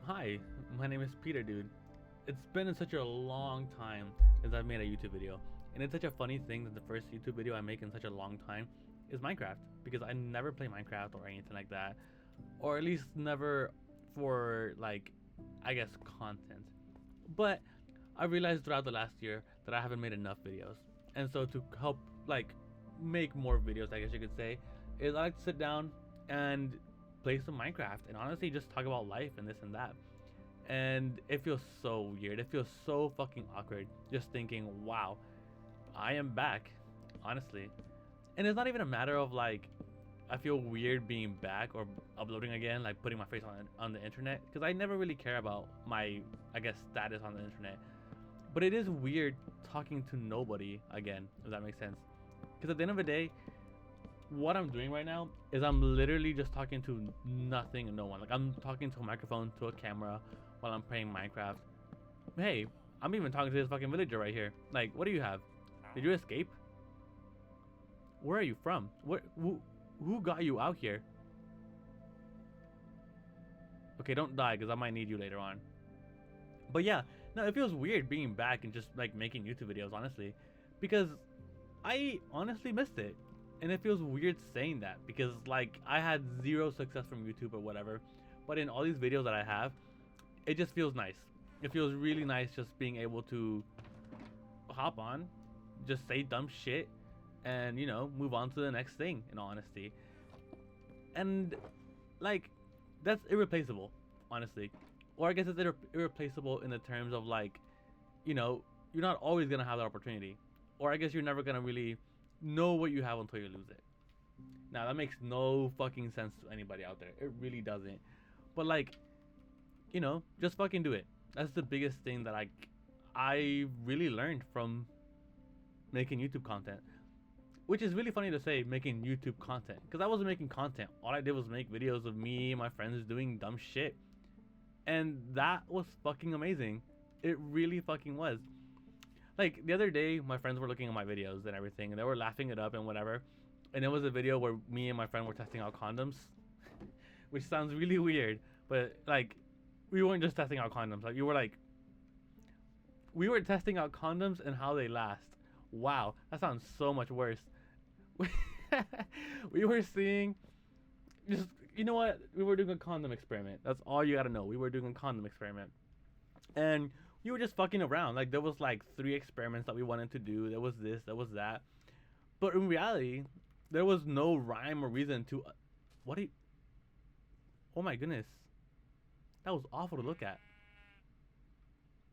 Hi, my name is Peter, dude. It's been such a long time since I've made a YouTube video, and it's such a funny thing that the first YouTube video I make in such a long time is Minecraft, because I never play Minecraft or anything like that, or at least never for, like, I guess, content. But I realized throughout the last year that I haven't made enough videos, and so to help, like, make more videos, I guess you could say, is I like to sit down and play some Minecraft and honestly just talk about life and this and that. And it feels so weird. It feels so fucking awkward just thinking, wow, I am back, honestly. And it's not even a matter of like, I feel weird being back or uploading again, like putting my face on the internet, because I never really care about my, I guess, status on the internet. But it is weird talking to nobody again, if that makes sense. Because at the end of the day, what I'm doing right now is I'm literally just talking to nothing and no one. Like, I'm talking to a microphone, to a camera, while I'm playing Minecraft. Hey, I'm even talking to this fucking villager right here. Like, what do you have? Did you escape? Where are you from? Who got you out here? Okay, don't die, because I might need you later on. But yeah, no, it feels weird being back and just like making YouTube videos, honestly, because I honestly missed it. And it feels weird saying that because like I had zero success from YouTube or whatever, but in all these videos that I have, it just feels nice. It feels really nice just being able to hop on, just say dumb shit, and move on to the next thing. In all honesty, and like that's irreplaceable, honestly. Or I guess it's irreplaceable in the terms of like, you're not always gonna have that opportunity, or I guess you're never gonna really know what you have until you lose it. Now that makes no fucking sense to anybody out there. It really doesn't. But like, just fucking do it. That's the biggest thing that I really learned from making YouTube content. Which is really funny to say, making YouTube content, because I wasn't making content. All I did was make videos of me and my friends doing dumb shit. And that was fucking amazing. It really fucking was. Like the other day, my friends were looking at my videos and everything, and they were laughing it up and whatever. And it was a video where me and my friend were testing out condoms, which sounds really weird, but like, we weren't just testing out condoms. Like, we were testing out condoms and how they last. Wow, that sounds so much worse. We were seeing, just you know what? We were doing a condom experiment. That's all you gotta know. We were doing a condom experiment, and we were just fucking around. Like there was like 3 experiments that we wanted to do. There was this, there was that, but in reality, there was no rhyme or reason to. What? Oh my goodness, that was awful to look at.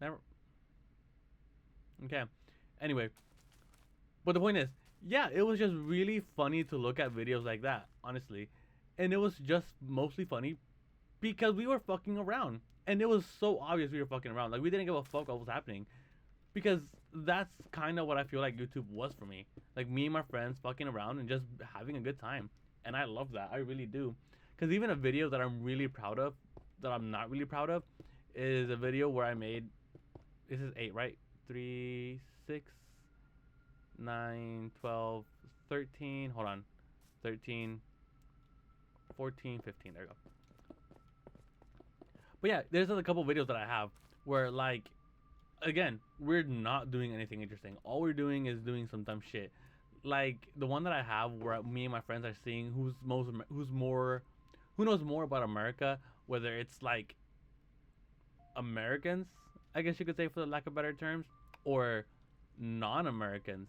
Never. Okay. Anyway, but the point is, yeah, it was just really funny to look at videos like that, honestly, and it was just mostly funny because we were fucking around, and it was so obvious we were fucking around. Like we didn't give a fuck what was happening, because that's kind of what I feel like YouTube was for me. Like me and my friends fucking around and just having a good time, and I love that. I really do. Because even a video that I'm really proud of, that I'm not really proud of, is a video where I made. This is 8, right? 3, 6, 9, 12, 13. Hold on, 13, 14, 15. There we go. But yeah, there's a couple videos that I have where like, again, we're not doing anything interesting. All we're doing is doing some dumb shit. Like the one that I have where me and my friends are seeing who knows more about America, whether it's like Americans, I guess you could say, for the lack of better terms, or non-Americans,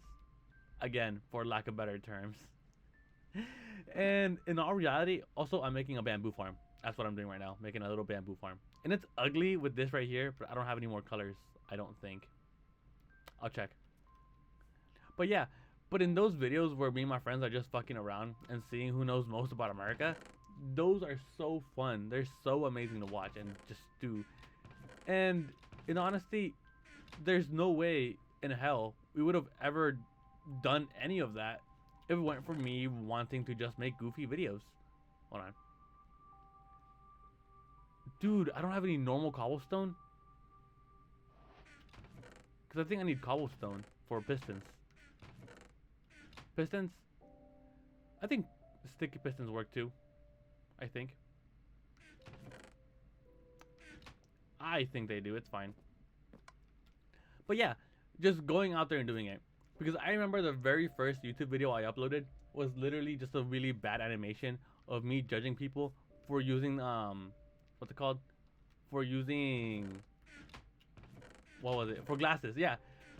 again, for lack of better terms. And in all reality, also, I'm making a bamboo farm. That's what I'm doing right now, making a little bamboo farm. And it's ugly with this right here, but I don't have any more colors, I don't think. I'll check. But yeah, but in those videos where me and my friends are just fucking around and seeing who knows most about America, those are so fun. They're so amazing to watch and just do. And in honesty, there's no way in hell we would have ever done any of that if it weren't for me wanting to just make goofy videos. Hold on. Dude, I don't have any normal cobblestone. Because I think I need cobblestone for pistons. Pistons? I think sticky pistons work too. I think. I think they do. It's fine. But yeah, just going out there and doing it. Because I remember the very first YouTube video I uploaded was literally just a really bad animation of me judging people for using what's it called? For using, what was it? For glasses. Yeah.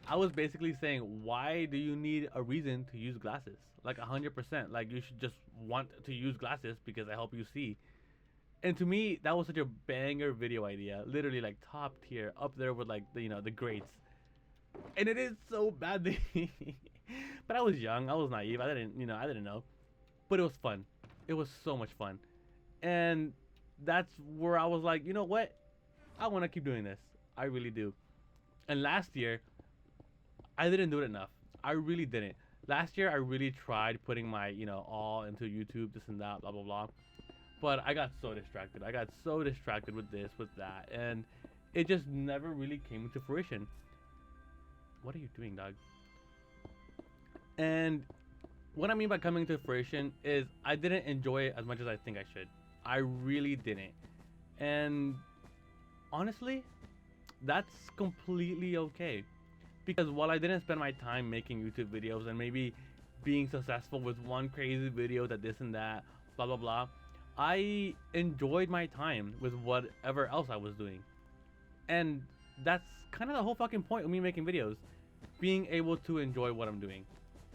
I was basically saying, why do you need a reason to use glasses? Like 100%. Like you should just want to use glasses because they help you see. And to me, that was such a banger video idea. Literally like top tier, up there with like the greats. And it is so bad. But I was young. I was naive. I didn't know. But it was fun. It was so much fun. And that's where I was like, you know what? I want to keep doing this. I really do. And last year, I didn't do it enough. I really didn't. Last year, I really tried putting my, all into YouTube, this and that, blah, blah, blah. But I got so distracted. I got so distracted with this, with that. And it just never really came into fruition. What are you doing, dog? And what I mean by coming to fruition is I didn't enjoy it as much as I think I should. I really didn't. And honestly, that's completely okay. Because while I didn't spend my time making YouTube videos and maybe being successful with one crazy video that this and that, blah, blah, blah, I enjoyed my time with whatever else I was doing. And that's kind of the whole fucking point of me making videos. Being able to enjoy what I'm doing.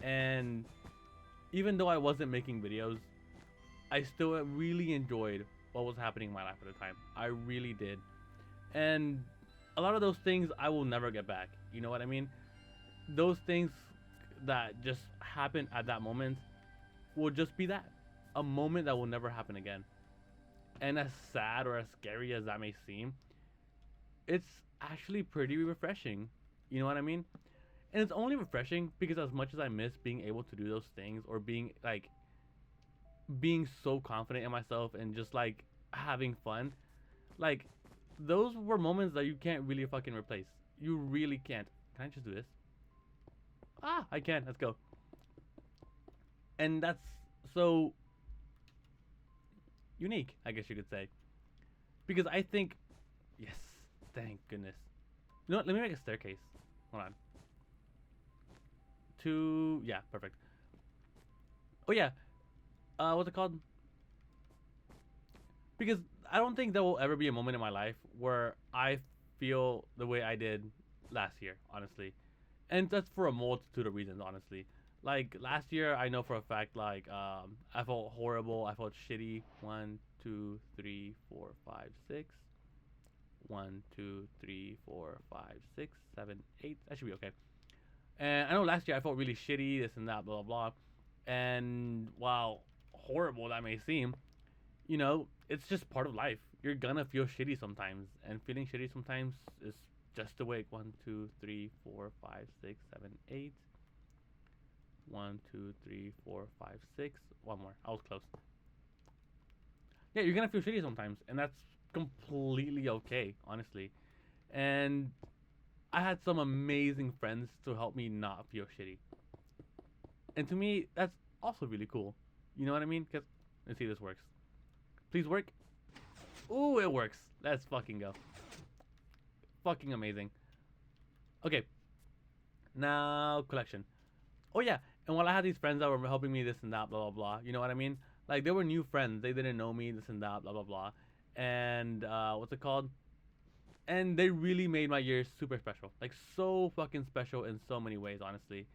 And even though I wasn't making videos, I still really enjoyed what was happening in my life at the time. I really did. And a lot of those things I will never get back. You know what I mean? Those things that just happen at that moment will just be that. A moment that will never happen again. And as sad or as scary as that may seem, it's actually pretty refreshing. You know what I mean? And it's only refreshing because as much as I miss being able to do those things or being so confident in myself and just like having fun, like those were moments that you can't really fucking replace. You really can't. Can I just do this? Ah, I can. Let's go. And that's so unique, I guess you could say. Because I think, yes, thank goodness. You know what? Let me make a staircase. Hold on. Yeah, perfect. Oh yeah, what's it called? Because I don't think there will ever be a moment in my life where I feel the way I did last year, honestly. And that's for a multitude of reasons, honestly. Like last year, I know for a fact, like I felt horrible. I felt shitty. 1, 2, 3, 4, 5, 6. 1, 2, 3, 4, 5, 6, 7, 8. That should be okay. And I know last year I felt really shitty, this and that, blah, blah, blah. And while horrible that may seem, it's just part of life. You're gonna feel shitty sometimes. And feeling shitty sometimes is just the way. 1, 2, 3, 4, 5, 6, 7, 8. 1, 2, 3, 4, 5, 6. One more. I was close. Yeah, you're gonna feel shitty sometimes. And that's completely okay, honestly. And I had some amazing friends to help me not feel shitty. And to me, that's also really cool. You know what I mean? Because, let's see if this works. Please work. Ooh, it works. Let's fucking go. Fucking amazing. Okay. Now, collection. Oh, yeah. And while I had these friends that were helping me this and that, blah, blah, blah. You know what I mean? Like, they were new friends. They didn't know me, this and that, blah, blah, blah. And, what's it called? And they really made my year super special. Like, so fucking special in so many ways, honestly.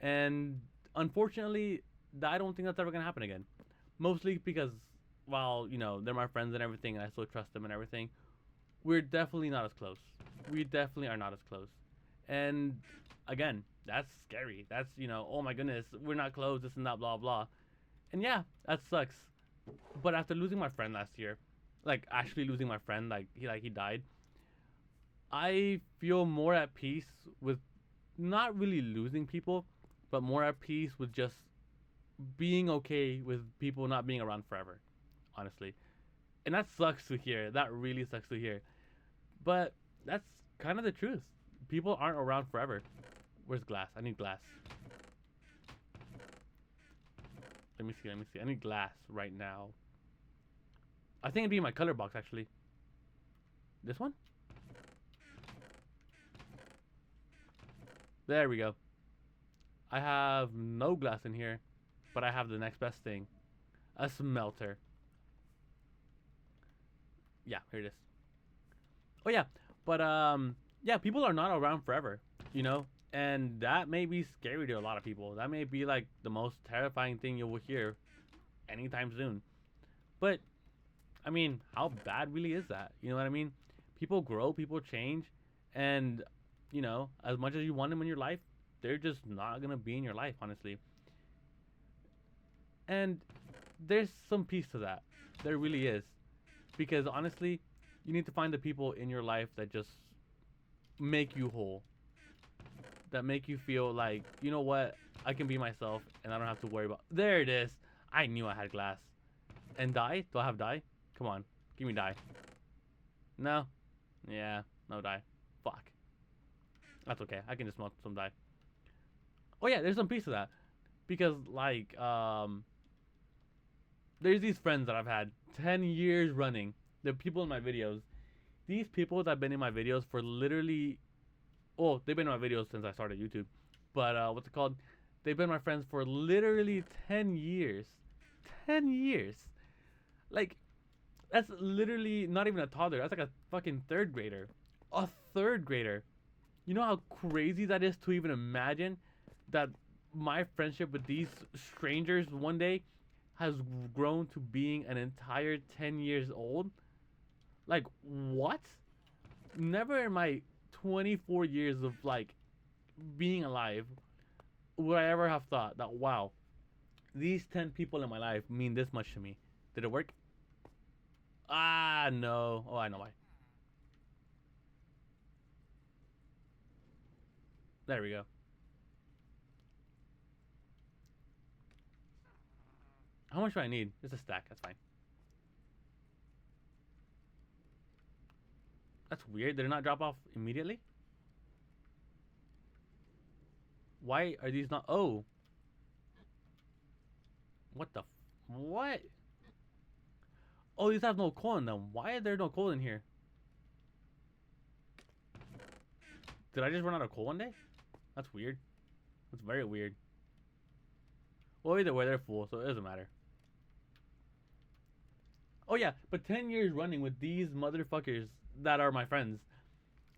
And unfortunately, I don't think that's ever going to happen again. Mostly because, while, they're my friends and everything, and I still trust them and everything, we're definitely not as close. We definitely are not as close. And, again, that's scary. That's, oh my goodness, we're not close, this and that, blah, blah. And yeah, that sucks. But after losing my friend last year, like, actually losing my friend, like, he died, I feel more at peace with not really losing people, but more at peace with just being okay with people not being around forever, honestly. And that sucks to hear. That really sucks to hear. But that's kind of the truth. People aren't around forever. Where's glass? I need glass. Let me see. I need glass right now. I think it'd be in my color box, actually. This one? There we go. I have no glass in here, but I have the next best thing. A smelter. Yeah, here it is. Oh yeah, but yeah, people are not around forever, you know, and that may be scary to a lot of people. That may be like the most terrifying thing you will hear anytime soon. But I mean, how bad really is that? You know what I mean? People grow, people change, and you know, as much as you want them in your life, they're just not gonna be in your life, honestly. And there's some peace to that. There really is, because honestly, you need to find the people in your life that just make you whole, that make you feel like, you know what, I can be myself and I don't have to worry about. There it is. I knew I had glass. And dye? Do I have dye? Come on, give me dye. No. Yeah, no dye. Fuck. That's okay. I can just melt some dye. Oh yeah, there's some piece of that because like there's these friends that I've had 10 years running. The people in my videos. These people that have been in my videos for literally, oh, they've been in my videos since I started YouTube. But what's it called? They've been my friends for literally 10 years. 10 years. Like, that's literally not even a toddler. That's like a fucking third grader. A third grader. You know how crazy that is to even imagine that my friendship with these strangers one day has grown to being an entire 10 years old? Like, what? Never in my 24 years of, like, being alive would I ever have thought that, wow, these 10 people in my life mean this much to me. Did it work? Ah, no. Oh, I know why. There we go. How much do I need? Just a stack. That's fine. That's weird. Did it not drop off immediately? Why are these not? Oh. What the? What? Oh, these have no coal in them. Why are there no coal in here? Did I just run out of coal one day? That's weird. That's very weird. Well, either way, they're full, so it doesn't matter. Oh yeah, but 10 years running with these motherfuckers that are my friends.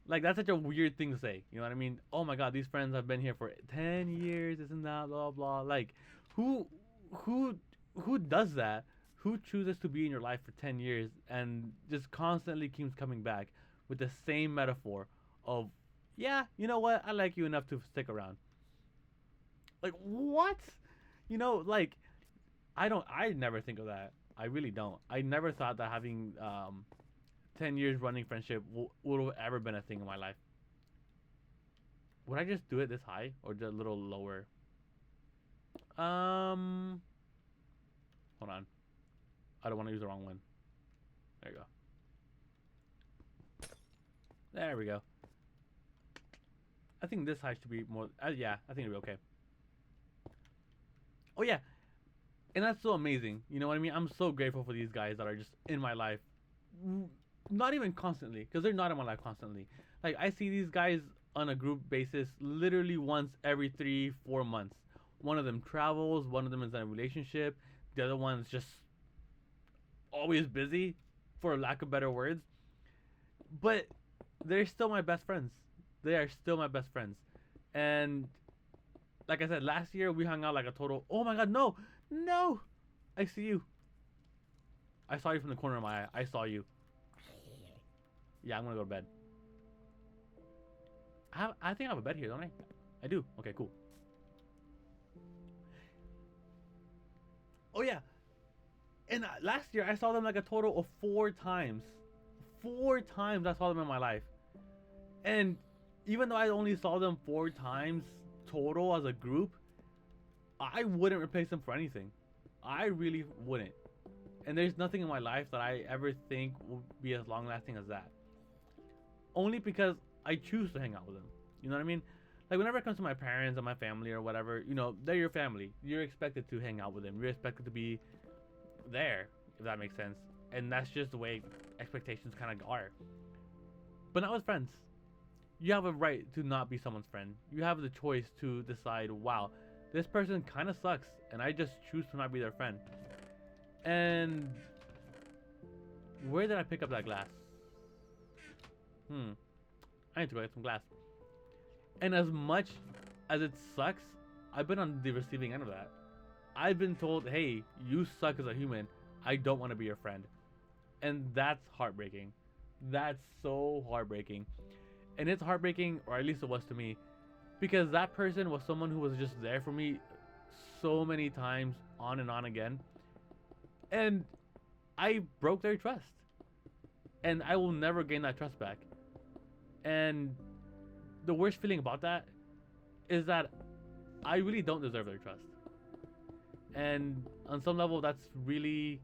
Like, that's such a weird thing to say. You know what I mean? Oh my god, these friends have been here for 10 years, isn't that, blah, blah. Like, who, who, who does that? Who chooses to be in your life for 10 years and just constantly keeps coming back with the same metaphor of, yeah, you know what? I like you enough to stick around. Like, what? You know, like, I never think of that. I really don't. I never thought that having 10 years running friendship would have ever been a thing in my life. Would I just do it this high or just a little lower? Hold on. I don't want to use the wrong one. There you go. There we go. I think this high should be more. Yeah, I think it'll be okay. Oh yeah, and that's so amazing. You know what I mean? I'm so grateful for these guys that are just in my life. Not even constantly, because they're not in my life constantly. Like, I see these guys on a group basis literally once every 3-4 months. One of them travels, one of them is in a relationship, the other one's just always busy, for lack of better words. But they're still my best friends. They are still my best friends. And like I said, last year we hung out like a total. Oh my god, no! No! I see you. I saw you from the corner of my eye. I saw you. Yeah, I'm gonna go to bed. I think I have a bed here, don't I? I do. Okay, cool. Oh yeah. And last year I saw them like a total of 4 times. 4 times I saw them in my life. And even though I only saw them 4 times total as a group, I wouldn't replace them for anything. I really wouldn't. And there's nothing in my life that I ever think will be as long lasting as that. Only because I choose to hang out with them. You know what I mean? Like, whenever it comes to my parents and my family or whatever, you know, they're your family. You're expected to hang out with them. You're expected to be there, if that makes sense. And that's just the way expectations kind of are. But not with friends. you have a right to not be someone's friend. You have the choice to decide, wow, this person kind of sucks, and I just choose to not be their friend. And where did I pick up that glass? I need to go get some glass. And as much as it sucks, I've been on the receiving end of that. I've been told, hey, you suck as a human. I don't want to be your friend. And that's heartbreaking. That's so heartbreaking. And it's heartbreaking, or at least it was to me, because that person was someone who was just there for me so many times, on and on again. And I broke their trust. And I will never gain that trust back. And the worst feeling about that is that I really don't deserve their trust. And on some level, that's really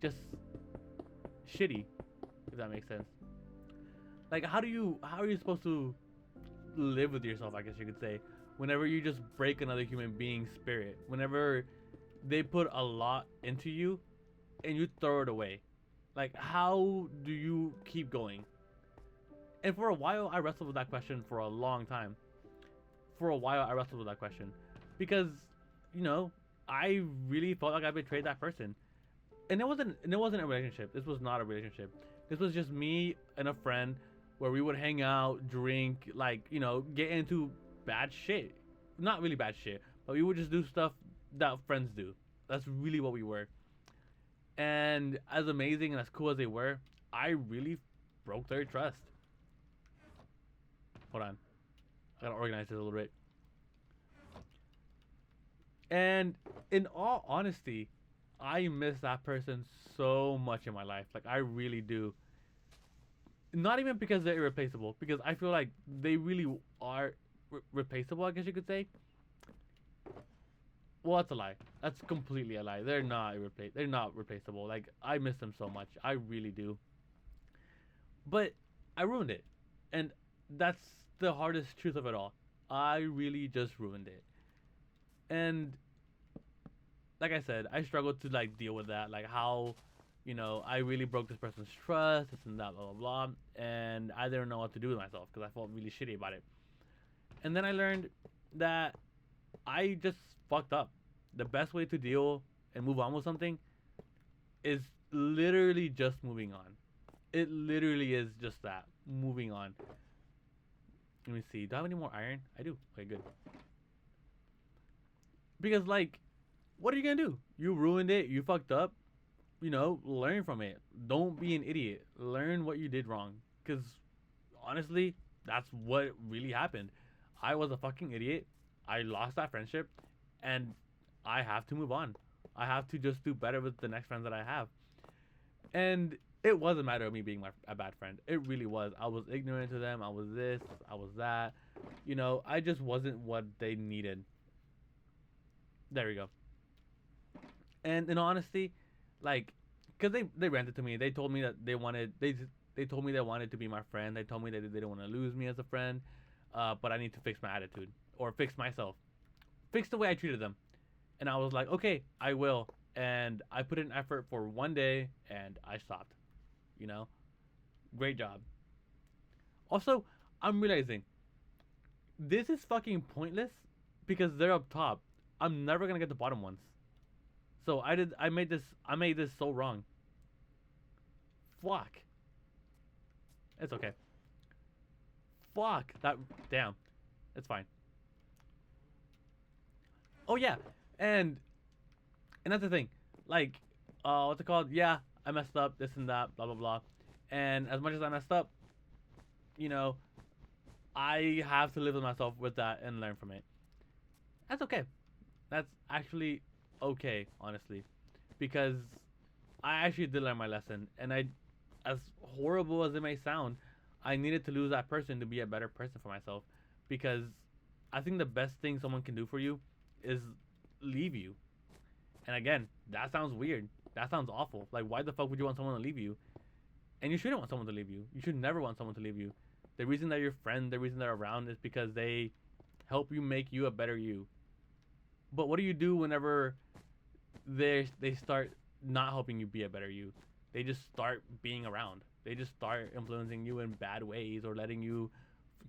just shitty, if that makes sense. Like, how are you supposed to live with yourself, I guess you could say, whenever you just break another human being's spirit, whenever they put a lot into you and you throw it away? Like, how do you keep going? And for a while, I wrestled with that question for a long time. Because, you know, I really felt like I betrayed that person. And it wasn't a relationship. This was not a relationship. This was just me and a friend where we would hang out, drink, like, you know, get into bad shit. Not really bad shit, but we would just do stuff that friends do. That's really what we were. And as amazing and as cool as they were, I really broke their trust. Hold on. I gotta organize this a little bit. And in all honesty, I miss that person so much in my life. Like, I really do. Not even because they're irreplaceable, because I feel like they really are replaceable, I guess you could say. Well, that's a lie. That's completely a lie. They're not replaceable. Like, I miss them so much. I really do. But I ruined it. And that's the hardest truth of it all. I really just ruined it. And like I said, I struggled to like deal with that. Like, how, you know, I really broke this person's trust, this and that, blah, blah, blah. And I didn't know what to do with myself because I felt really shitty about it. And then I learned that I just fucked up. The best way to deal and move on with something is literally just moving on. It literally is just that. Moving on. Let me see. Do I have any more iron? I do. Okay, good. Because, like, what are you gonna do? You ruined it. You fucked up. You know, learn from it. Don't be an idiot. Learn what you did wrong. Because, honestly, that's what really happened. I was a fucking idiot. I lost that friendship. And I have to move on. I have to just do better with the next friends that I have. And it was a matter of me being a bad friend. It really was. I was ignorant to them. I was this. I was that. You know, I just wasn't what they needed. There we go. And in honesty, like, because they ranted to me. They told me that they told me they wanted to be my friend. They told me that they didn't want to lose me as a friend. But I need to fix my attitude. Or fix myself. Fix the way I treated them. And I was like, okay, I will. And I put in effort for one day, and I stopped. You know? Great job. Also, I'm realizing this is fucking pointless because they're up top. I'm never gonna get the bottom ones. So I made this so wrong. Fuck. It's okay. Fuck. Damn. It's fine. Oh yeah. And that's the thing. Like, what's it called? Yeah, I messed up, this and that, blah blah blah. And as much as I messed up, you know, I have to live with myself with that and learn from it. That's okay. That's actually okay, honestly. Because I actually did learn my lesson. And as horrible as it may sound, I needed to lose that person to be a better person for myself. Because I think the best thing someone can do for you is leave you. And again, that sounds weird. That sounds awful. Like, why the fuck would you want someone to leave you? And you shouldn't want someone to leave you. You should never want someone to leave you. The reason that you're friends, the reason they're around is because they help you make you a better you. But what do you do whenever they start not helping you be a better you? They just start being around. They just start influencing you in bad ways or letting you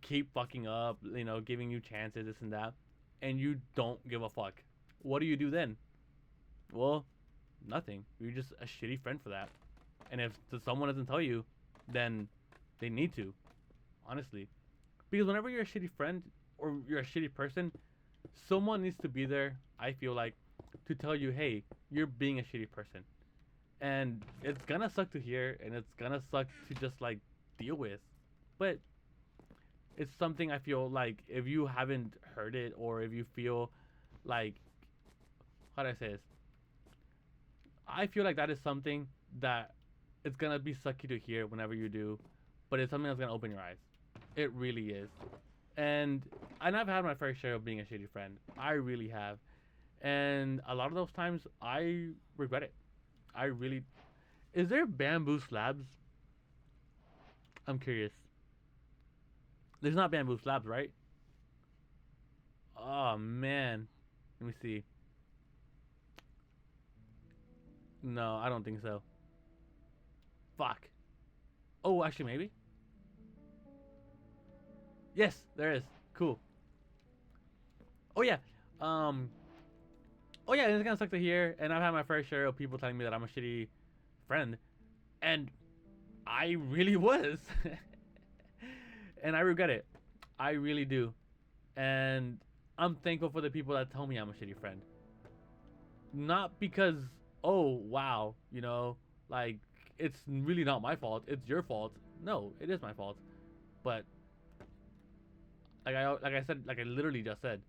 keep fucking up, giving you chances, this and that, and you don't give a fuck. What do you do then? Well, nothing. You're just a shitty friend for that. And if someone doesn't tell you, then they need to, honestly. Because whenever you're a shitty friend or you're a shitty person, someone needs to be there, I feel like, to tell you, hey, you're being a shitty person. And it's gonna suck to hear, and it's gonna suck to just, like, deal with. But it's something I feel like if you haven't heard it, or if you feel like, how do I say this? I feel like that is something that it's gonna be sucky to hear whenever you do, but it's something that's gonna open your eyes. It really is. And I've had my fair share of being a shitty friend. I really have. And a lot of those times I regret it. I really. Is there bamboo slabs? I'm curious. There's not bamboo slabs, right? Oh man. Let me see. No, I don't think so. Fuck. Oh, actually, maybe. Yes, there is. Cool. Oh yeah. Um. Oh yeah, it's gonna suck to hear, and I've had my fair share of people telling me that I'm a shitty friend, and I really was, and I regret it. I really do, and I'm thankful for the people that tell me I'm a shitty friend. Not because, oh wow, like it's really not my fault. It's your fault. No, it is my fault. But like I literally just said,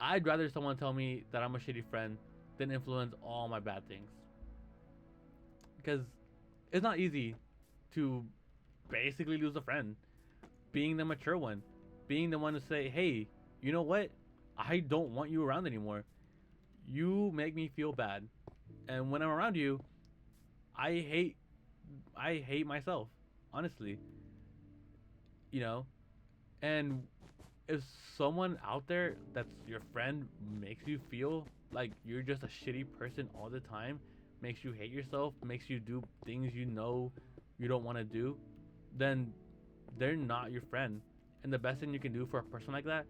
I'd rather someone tell me that I'm a shitty friend than influence all my bad things. Because it's not easy to basically lose a friend. Being the mature one, being the one to say, hey, you know what? I don't want you around anymore. You make me feel bad. And when I'm around you, I hate myself, honestly. You know? And if someone out there that's your friend makes you feel like you're just a shitty person all the time, makes you hate yourself, makes you do things you don't want to do, then they're not your friend. And the best thing you can do for a person like that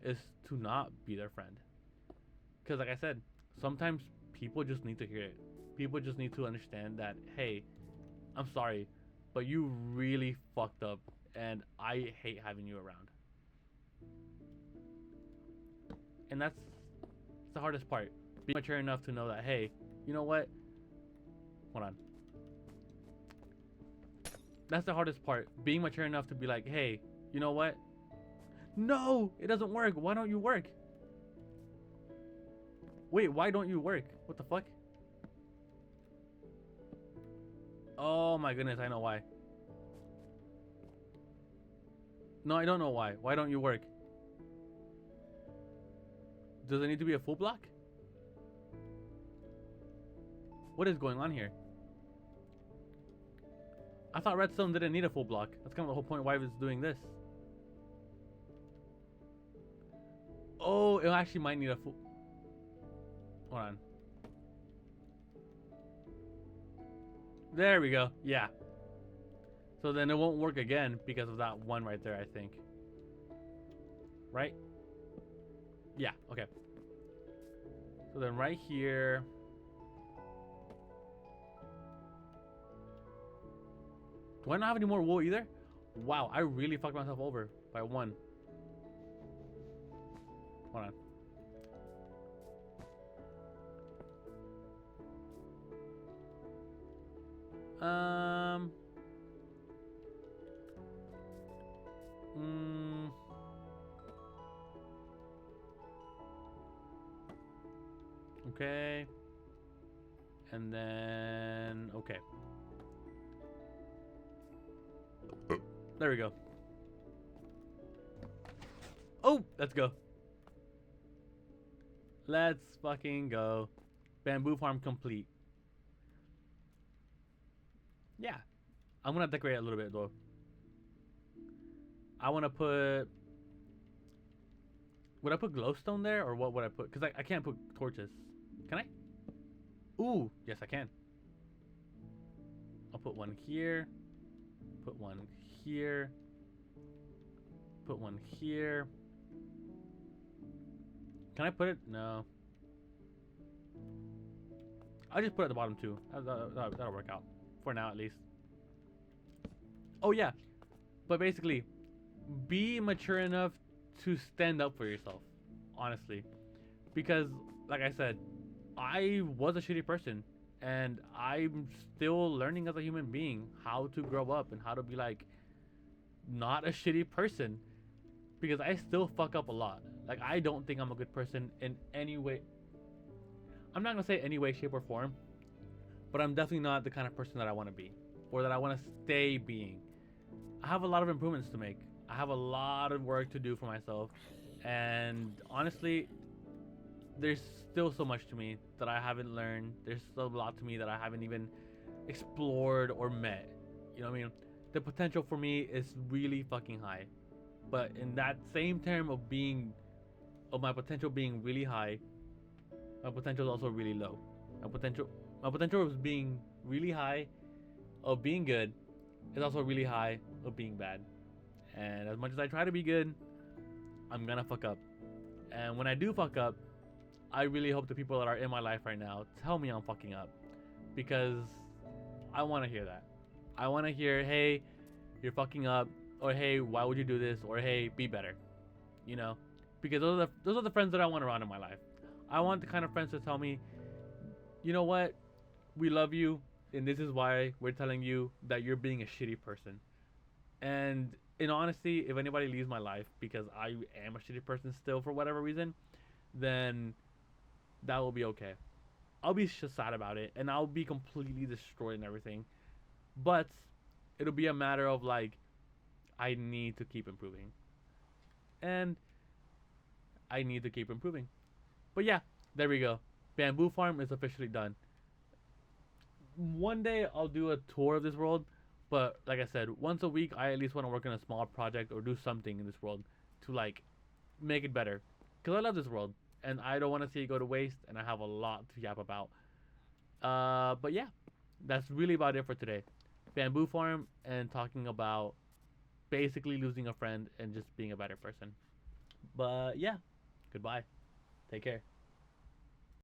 is to not be their friend. Because like I said, sometimes people just need to hear it. People just need to understand that, hey, I'm sorry, but you really fucked up and I hate having you around. And that's the hardest part. Being mature enough to know that, hey, you know what? Hold on. That's the hardest part. Being mature enough to be like, hey, you know what? No, it doesn't work. Why don't you work? Wait, why don't you work? What the fuck? Oh my goodness, I know why. No, I don't know why. Why don't you work? Does it need to be a full block? What is going on here? I thought redstone didn't need a full block. That's kind of the whole point why it was doing this. Oh, it actually might need a full... Hold on. There we go. Yeah. So then it won't work again because of that one right there, I think. Right? Yeah, okay. So then right here... Do I not have any more wool either? Wow, I really fucked myself over by one. Hold on. Okay. And then, okay. There we go. Oh, let's go. Let's fucking go. Bamboo farm complete. Yeah. I'm gonna decorate it a little bit though. I wanna put... Would I put glowstone there or what would I put? Because I can't put torches. Can I? Ooh, yes I can. I'll put one here. Put one here. Put one here. Can I put it? No. I'll just put it at the bottom too. That'll work out. For now, at least. Oh, yeah. But basically, be mature enough to stand up for yourself. Honestly. Because, like I said, I was a shitty person. And I'm still learning as a human being how to grow up and how to be like not a shitty person. Because I still fuck up a lot. Like, I don't think I'm a good person in any way. I'm not gonna say any way, shape, or form, but I'm definitely not the kind of person that I want to be or that I want to stay being. I have a lot of improvements to make. I have a lot of work to do for myself, and honestly, there's still so much to me that I haven't learned. There's still a lot to me that I haven't even explored or met. You know what I mean? The potential for me is really fucking high, but in that same term of my potential being really high, my potential is also really low. My potential, my potential of being really high, of being good, is also really high of being bad. And as much as I try to be good, I'm gonna fuck up. And when I do fuck up, I really hope the people that are in my life right now tell me I'm fucking up, because I want to hear that. I want to hear, hey, you're fucking up, or hey, why would you do this, or hey, be better. You know, because those are the friends that I want around in my life. I want the kind of friends to tell me, you know what, we love you, and this is why we're telling you that you're being a shitty person. And in honesty, if anybody leaves my life because I am a shitty person still for whatever reason, then that will be okay. I'll be just sad about it, and I'll be completely destroyed and everything. But it'll be a matter of like, I need to keep improving, and I need to keep improving. But yeah, there we go. Bamboo Farm is officially done. One day I'll do a tour of this world, but like I said, once a week I at least want to work on a small project or do something in this world to like make it better. Cause I love this world and I don't want to see it go to waste, and I have a lot to yap about. But yeah, that's really about it for today. Bamboo Farm and talking about basically losing a friend and just being a better person. But yeah, goodbye. Take care.